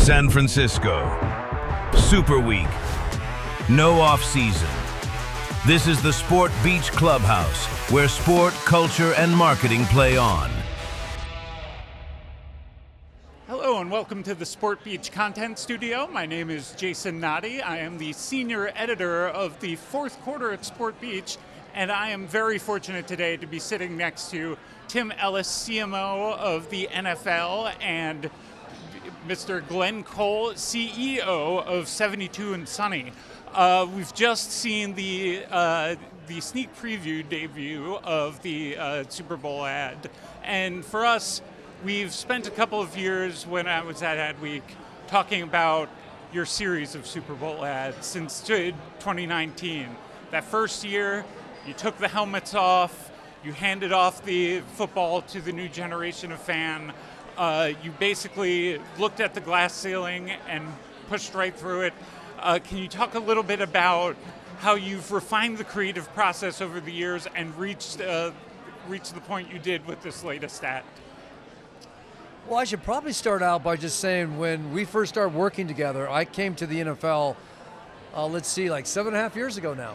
San Francisco. Super Week. No off-season. This is the Sport Beach Clubhouse, where sport, culture, and marketing play on. Hello and welcome to the Sport Beach Content Studio. My name is Jason Notte. I am the senior editor of the fourth quarter at Sport Beach, and I am very fortunate today to be sitting next to Tim Ellis, CMO of the NFL, and Mr. Glenn Cole, CEO of 72 and Sunny. We've just seen the sneak preview debut of the Super Bowl ad, and for us, we've spent a couple of years when I was at Adweek talking about your series of Super Bowl ads since 2019. That first year, you took the helmets off, you handed off the football to the new generation of fan. You basically looked at the glass ceiling and pushed right through it. Can you talk a little bit about how you've refined the creative process over the years and reached the point you did with this latest ad? Well, I should probably start out by just saying when we first started working together, I came to the NFL, like 7.5 years ago now.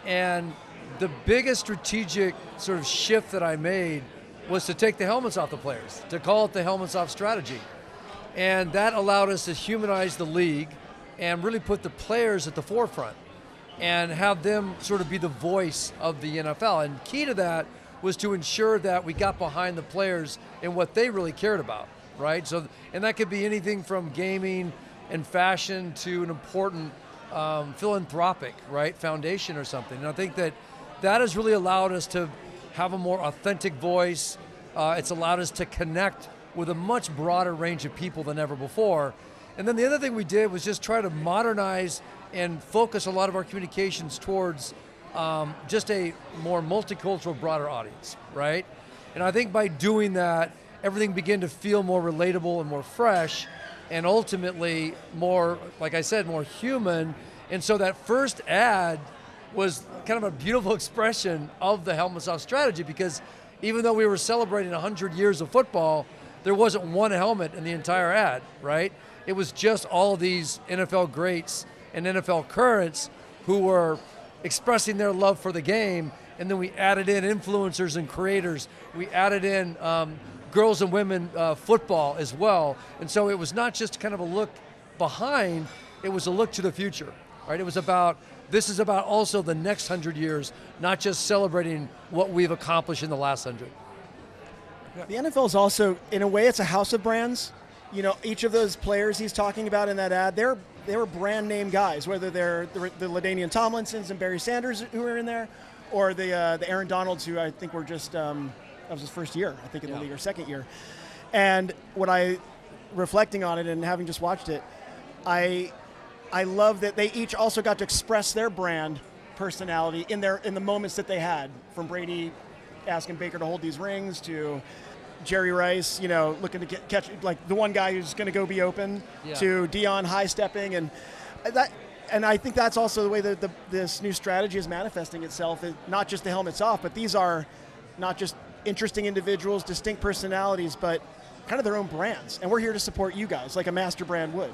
And the biggest strategic sort of shift that I made was to take the helmets off the players, to call it the helmets off strategy. And that allowed us to humanize the league and really put the players at the forefront and have them sort of be the voice of the NFL. And key to that was to ensure that we got behind the players in what they really cared about, right? So, and that could be anything from gaming and fashion to an important philanthropic, right, foundation or something. And I think that has really allowed us to have a more authentic voice. It's allowed us to connect with a much broader range of people than ever before. And then the other thing we did was just try to modernize and focus a lot of our communications towards just a more multicultural, broader audience, right? And I think by doing that, everything began to feel more relatable and more fresh, and ultimately more, like I said, more human. And so that first ad was kind of a beautiful expression of the helmets off strategy, because even though we were celebrating 100 years of football, there wasn't one helmet in the entire ad, right? It was just all these NFL greats and NFL currents who were expressing their love for the game, and then we added in influencers and creators. We added in girls and women football as well. And so it was not just kind of a look behind, it was a look to the future, right? It was about, this is about also the next 100 years, not just celebrating what we've accomplished in the last 100. The NFL is also, in a way, it's a house of brands. You know, each of those players he's talking about in that ad, they were brand name guys, whether they're the LaDainian Tomlinsons and Barry Sanders who were in there, or the Aaron Donalds, who I think were just, that was his first year, I think, in the league, or second year. And reflecting on it and having just watched it, I love that they each also got to express their brand personality in the moments that they had, from Brady asking Baker to hold these rings to Jerry Rice, looking to catch, like the one guy who's going to go be open, to Dion high-stepping, and I think that's also the way that this new strategy is manifesting itself. Not just the helmets off, but these are not just interesting individuals, distinct personalities, but kind of their own brands. And we're here to support you guys, like a master brand would.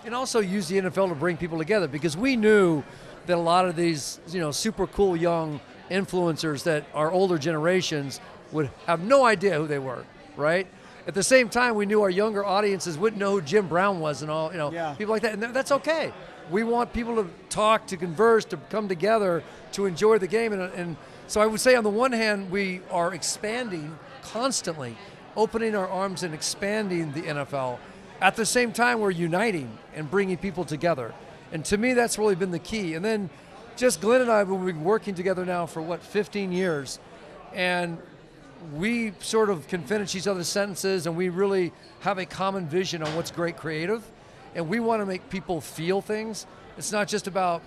And also use the NFL to bring people together, because we knew that a lot of these, super cool young influencers that our older generations would have no idea who they were, right? At the same time, we knew our younger audiences wouldn't know who Jim Brown was and all, people like that, and that's okay. We want people to talk, to converse, to come together, to enjoy the game, and so I would say on the one hand, we are expanding constantly, opening our arms and expanding the NFL. At the same time, we're uniting and bringing people together. And to me, that's really been the key. And then just Glenn and I, we've been working together now for 15 years, and we sort of can finish each other's sentences, and we really have a common vision on what's great creative, and we want to make people feel things. It's not just about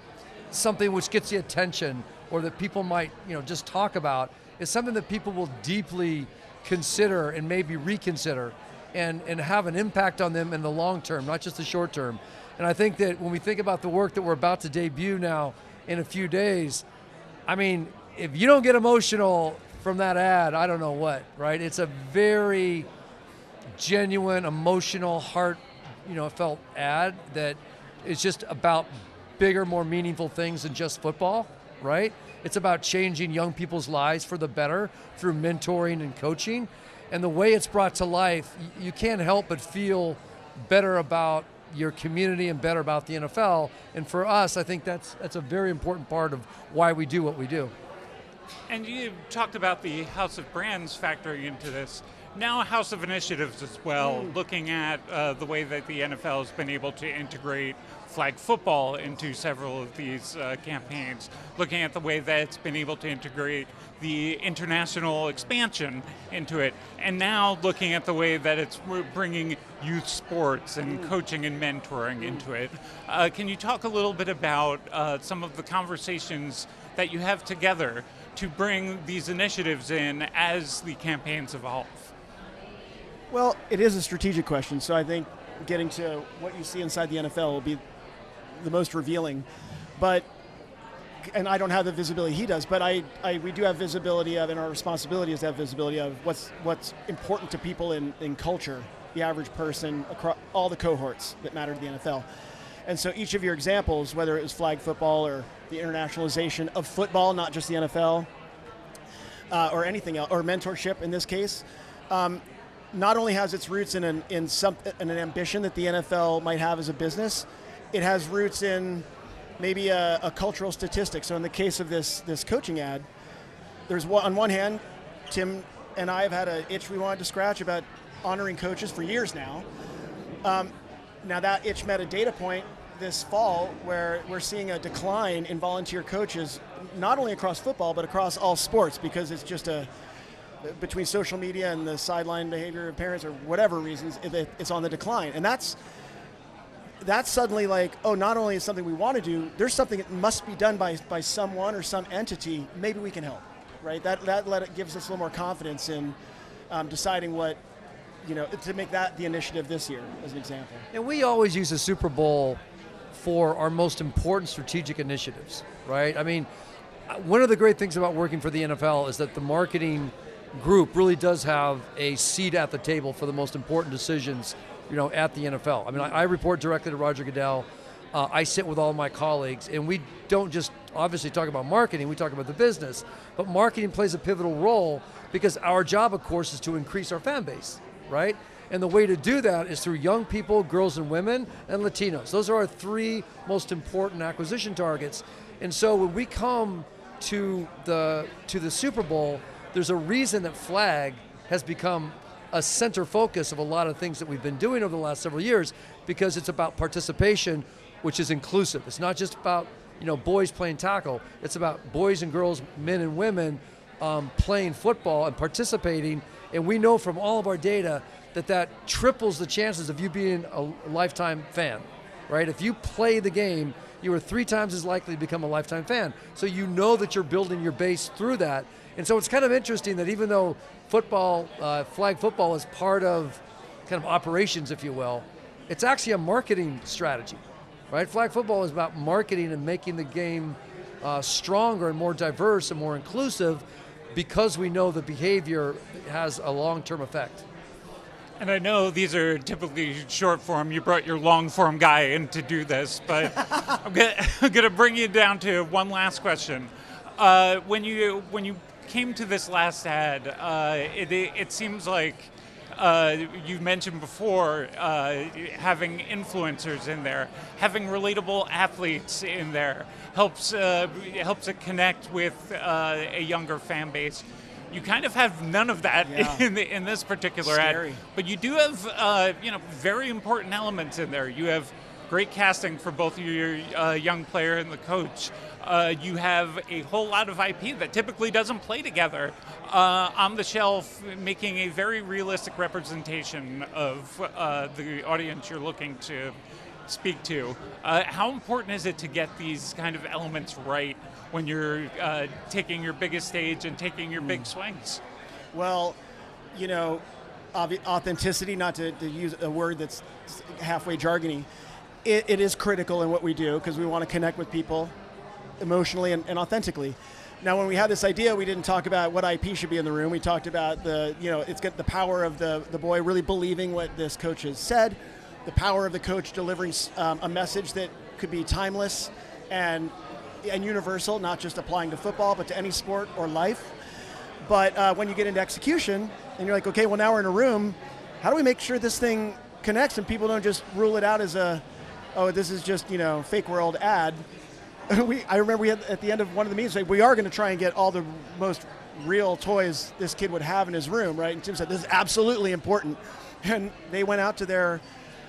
something which gets the attention or that people might just talk about. It's something that people will deeply consider and maybe reconsider and have an impact on them in the long term, not just the short term. And I think that when we think about the work that we're about to debut now in a few days, I mean, if you don't get emotional from that ad, I don't know what, right? It's a very genuine, emotional, heart felt ad that is just about bigger, more meaningful things than just football, right? It's about changing young people's lives for the better through mentoring and coaching. And the way it's brought to life, you can't help but feel better about your community and better about the NFL. And for us, I think that's a very important part of why we do what we do. And you talked about the House of Brands factoring into this. Now a House of Initiatives as well, looking at the way that the NFL has been able to integrate flag football into several of these campaigns, looking at the way that it's been able to integrate the international expansion into it, and now looking at the way that it's bringing youth sports and coaching and mentoring into it. Can you talk a little bit about some of the conversations that you have together to bring these initiatives in as the campaigns evolve? Well, it is a strategic question, so I think getting to what you see inside the NFL will be the most revealing. And I don't have the visibility he does, but we do have visibility of, and our responsibility is to have visibility of what's important to people in culture, the average person, across all the cohorts that matter to the NFL. And so each of your examples, whether it was flag football or the internationalization of football, not just the NFL, or anything else, or mentorship in this case, not only has its roots in an ambition that the NFL might have as a business, it has roots in maybe a cultural statistic. So in the case of this coaching ad, on one hand, Tim and I have had an itch we wanted to scratch about honoring coaches for years now. Now that itch met a data point this fall where we're seeing a decline in volunteer coaches, not only across football, but across all sports, because it's just between social media and the sideline behavior of parents or whatever reasons, it's on the decline. And that's suddenly like, oh, not only is something we want to do, there's something that must be done by someone or some entity. Maybe we can help, right? That gives us a little more confidence in deciding what, to make that the initiative this year, as an example. And we always use the Super Bowl for our most important strategic initiatives, right? I mean, one of the great things about working for the NFL is that the marketing group really does have a seat at the table for the most important decisions, at the NFL. I mean, I report directly to Roger Goodell. I sit with all my colleagues, and we don't just obviously talk about marketing, we talk about the business, but marketing plays a pivotal role because our job, of course, is to increase our fan base, right? And the way to do that is through young people, girls and women, and Latinos. Those are our three most important acquisition targets. And so when we come to the Super Bowl, there's a reason that flag has become a center focus of a lot of things that we've been doing over the last several years, because it's about participation, which is inclusive. It's not just about boys playing tackle. It's about boys and girls, men and women playing football and participating. And we know from all of our data that triples the chances of you being a lifetime fan, right? If you play the game, you are 3 times as likely to become a lifetime fan. So you know that you're building your base through that. And so it's kind of interesting that even though football, flag football is part of kind of operations, if you will, it's actually a marketing strategy, right? Flag football is about marketing and making the game stronger and more diverse and more inclusive, because we know the behavior has a long-term effect. And I know these are typically short form. You brought your long form guy in to do this, but I'm going to bring you down to one last question. When you came to this last ad, it seems like you mentioned before having influencers in there, having relatable athletes in there helps it connect with a younger fan base. You kind of have none of that in this particular ad, but you do have very important elements in there. You have great casting for both your young player and the coach. You have a whole lot of IP that typically doesn't play together on the shelf, making a very realistic representation of the audience you're looking to speak to. How important is it to get these kind of elements right when you're taking your biggest stage and taking your big swings? Well, authenticity, not to use a word that's halfway jargony, it is critical in what we do, because we want to connect with people emotionally and authentically. Now, when we had this idea, we didn't talk about what IP should be in the room. We talked about it's got the power of the boy really believing what this coach has said, the power of the coach delivering a message that could be timeless and universal, not just applying to football, but to any sport or life. But when you get into execution, and you're like, okay, well now we're in a room, how do we make sure this thing connects and people don't just rule it out as this is just, fake world ad. I remember we had at the end of one of the meetings, we are going to try and get all the most real toys this kid would have in his room, right? And Tim said, this is absolutely important. And they went out to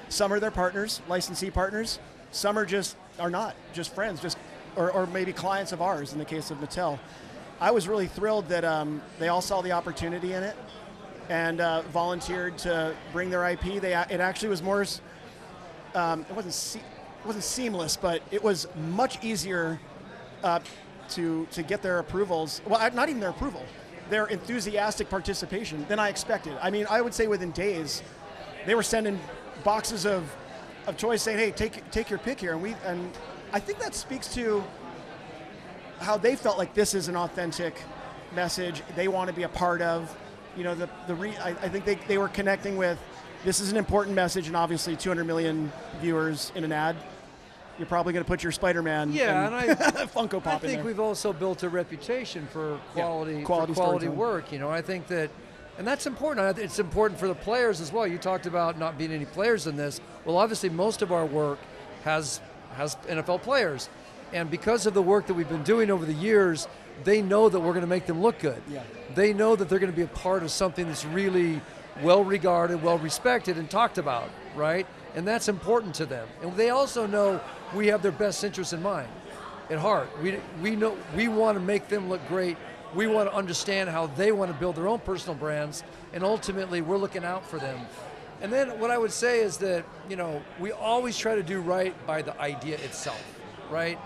some are their partners, licensee partners, some are not, just friends, or maybe clients of ours in the case of Mattel. I was really thrilled that they all saw the opportunity in it and volunteered to bring their IP. It actually was more, it wasn't seamless, but it was much easier to get their approvals. Well, not even their approval, their enthusiastic participation than I expected. I mean, I would say within days, they were sending boxes of toys saying, hey, take your pick here. And I think that speaks to how they felt like this is an authentic message they want to be a part of. I think they were connecting with, this is an important message, and obviously 200 million viewers in an ad. You're probably going to put your Spider-Man and Funko Pop in there. I think we've also built a reputation for quality work. I think that, and that's important. It's important for the players as well. You talked about not being any players in this. Well, obviously most of our work has NFL players. And because of the work that we've been doing over the years, they know that we're going to make them look good. Yeah. They know that they're going to be a part of something that's really well-regarded, well-respected, and talked about, right? And that's important to them. And they also know we have their best interests in mind, at heart. We know we want to make them look great. We want to understand how they want to build their own personal brands, and ultimately we're looking out for them. And then what I would say is that, we always try to do right by the idea itself, right?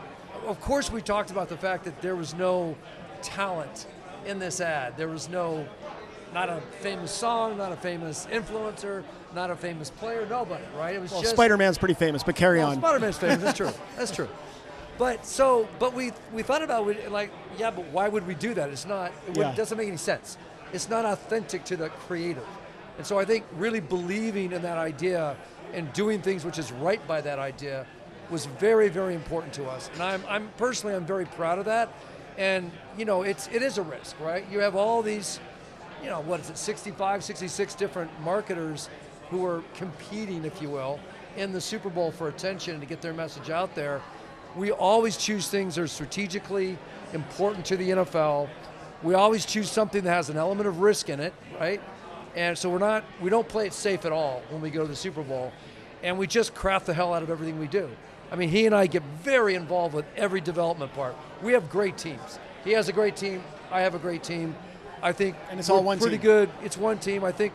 Of course, we talked about the fact that there was no talent in this ad. There was not a famous song, not a famous influencer, not a famous player, nobody, right? It was just Spider-Man's pretty famous, but carry on. Spider-Man's famous, that's true. That's true. But we thought about it like, but why would we do that? It doesn't make any sense. It's not authentic to the creative. And so I think really believing in that idea and doing things which is right by that idea was very, very important to us. And I'm personally very proud of that. And it is a risk, right? You have all these, 65, 66 different marketers who are competing, if you will, in the Super Bowl for attention and to get their message out there. We always choose things that are strategically important to the NFL. We always choose something that has an element of risk in it, right? And so we don't play it safe at all when we go to the Super Bowl. And we just craft the hell out of everything we do. I mean, he and I get very involved with every development part. We have great teams. He has a great team. I have a great team. I think it's all one pretty team. Good. It's one team. I think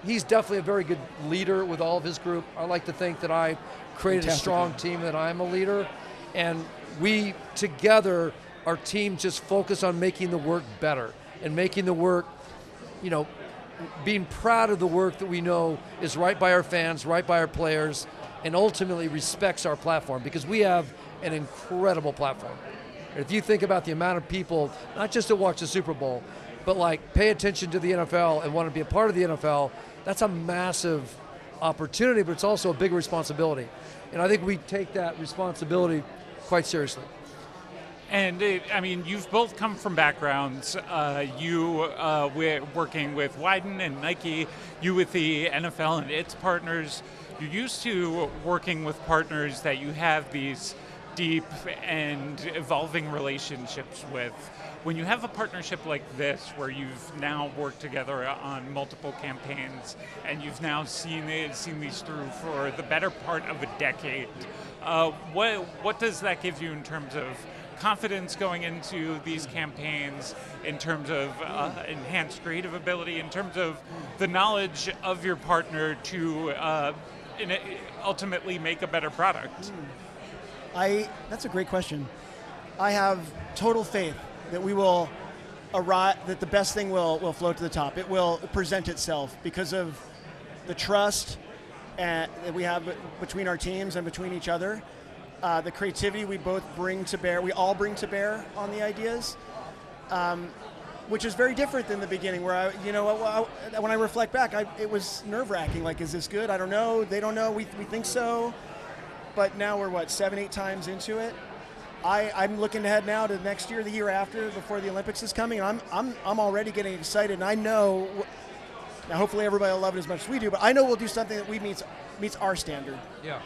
he's definitely a very good leader with all of his group. I like to think that I created a strong team, that I'm a leader. And we together, our team just focus on making the work better and making the work, being proud of the work that we know is right by our fans, right by our players, and ultimately respects our platform, because we have an incredible platform. If you think about the amount of people, not just to watch the Super Bowl, but pay attention to the NFL and want to be a part of the NFL, that's a massive opportunity, but it's also a big responsibility. And I think we take that responsibility quite seriously. And you've both come from backgrounds. You working with Wyden and Nike, you with the NFL and its partners. You're used to working with partners that you have these deep and evolving relationships with. When you have a partnership like this, where you've now worked together on multiple campaigns and you've now seen these through for the better part of a decade, what does that give you in terms of confidence going into these campaigns, in terms of enhanced creative ability, in terms of the knowledge of your partner to ultimately make a better product? That's a great question. I have total faith that we will arrive, that the best thing will float to the top. It will present itself because of the trust that we have between our teams and between each other. The creativity we both bring to bear, we all bring to bear on the ideas. which is very different than the beginning where when I reflect back, it was nerve-wracking. Like, is this good? I don't know. They don't know. We think so. But now we're 7-8 times into it. I'm looking ahead now to next year, the year after, before the Olympics is coming. I'm already getting excited, and I know. Now, hopefully, everybody will love it as much as we do. But I know we'll do something that meets our standard. Yeah.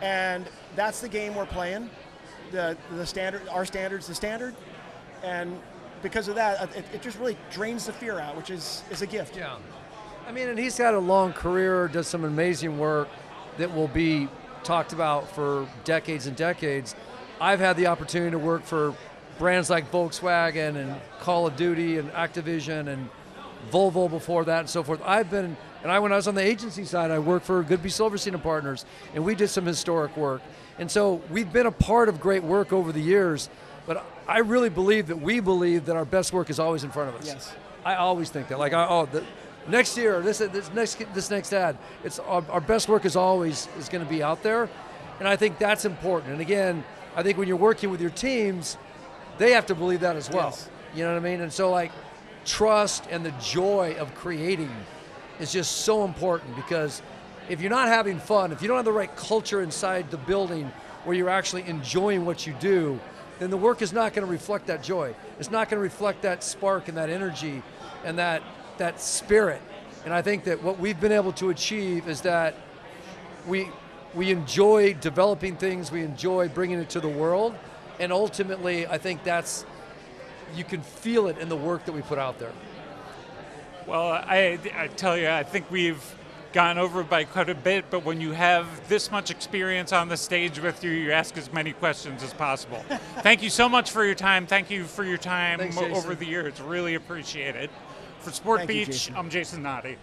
And that's the game we're playing. The standard, our standard's the standard, and because of that, it just really drains the fear out, which is a gift. Yeah. I mean, and he's had a long career, does some amazing work that will be talked about for decades and decades. I've had the opportunity to work for brands like Volkswagen and Call of Duty and Activision and Volvo before that and so forth. When I was on the agency side, I worked for Goodby Silverstein and Partners, and we did some historic work. And so we've been a part of great work over the years, but I really believe that our best work is always in front of us. Yes. I always think that. Like, next year, this next ad, it's our best work is going to be out there, and I think that's important. And again, I think when you're working with your teams, they have to believe that as well. Yes. You know what I mean? And so, like, trust and the joy of creating is just so important, because if you're not having fun, if you don't have the right culture inside the building where you're actually enjoying what you do, then the work is not going to reflect that joy. It's not going to reflect that spark and that energy and that spirit. And I think that what we've been able to achieve is that we enjoy developing things, we enjoy bringing it to the world, and ultimately I think you can feel it in the work that we put out there. Well, I tell you, I think we've gone over by quite a bit, but when you have this much experience on the stage with you, you ask as many questions as possible. Thank you so much for your time. Thank you for your time. Thanks, over the years. Really appreciate it. For Sport Thank you, Beach, Jason. I'm Jason Notte.